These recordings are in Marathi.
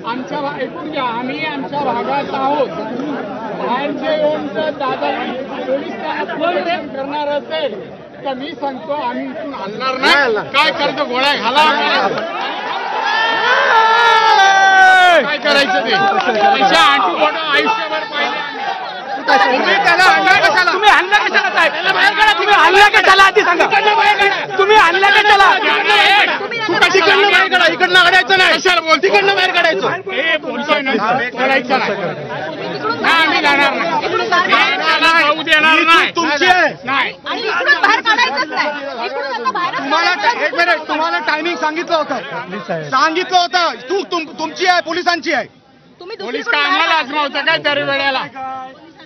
आमच्या ऐकून घ्या, आम्ही आमच्या भागात आहोत. बाहेरचे येऊन जर दादा पोलीस करणार असेल तर मी सांगतो आम्ही इथून हलणार नाही. काय करतो गोळ्या घाला, काय करायचं ते पैसे आंटू बोटा आयुष्यभर पाहिजे. तुम्ही त्याला हल्ला कशाला, तुम्ही हल्ला कशाला साहेब, बाहेर काढा. तुम्ही हल्ला कशाला आधी सांगा, तुम्ही हल्ला कशाला, तिकडनं बाहेर काढा, इकडनं काढायचं नाही. कशाला बोल, तिकडनं बाहेर काढायचं. हे बोलतोय ना, काढायचं नाही. आम्ही जाणार नाही, जाऊ देणार नाही. तुमची नाही, तुम्हाला एक मिनिट, तुम्हाला टायमिंग सांगितलं होतं. तुमची आहे, पोलिसांची आहे. पोलीस काय आम्हाला आजमावतं काय दर वेळेला?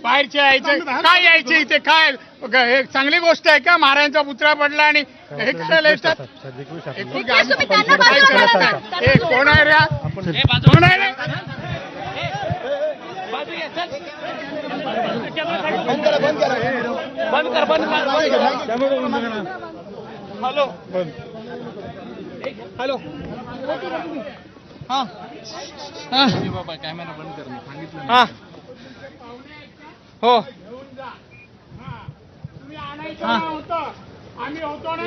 बाहेरचे यायचे काय, यायचे इथे काय? हे चांगली गोष्ट आहे का? महाराजांचा पुतळा पडला आणि हे करायला येतात? हे कोण आहे रे? कोण आहे रे? बंद कर. हॅलो हॅलो, हा बाबा कॅमेरा बंद कर, सांगितलं. हा हो, तुम्ही आणायचं होतं, आम्ही होतो ना,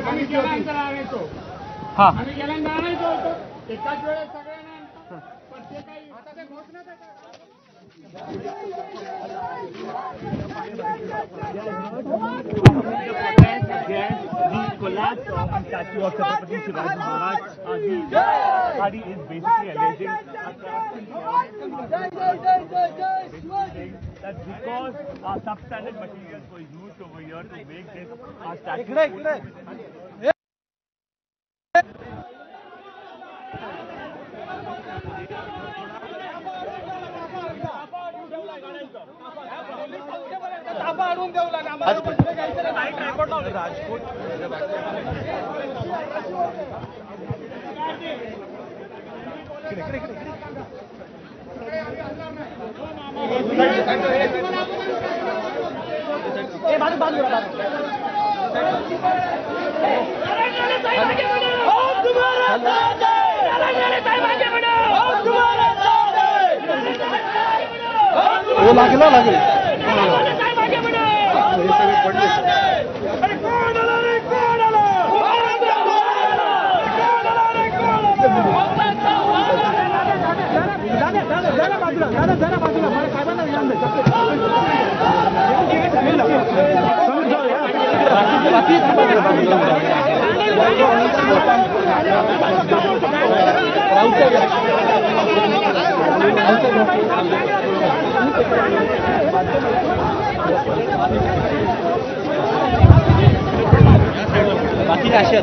आम्ही गेल्यानंतर आणायचो. हा, आम्ही गेल्यानंतर आणायचं होतं एकाच वेळेस सगळ्यांना. पण ते काही घोषणा collapse of the statue of Chhatrapati Shivaji Maharaj. Khadi is basically alleging that because substandard materials were used over here to make this statue. लागेल बाकी अशी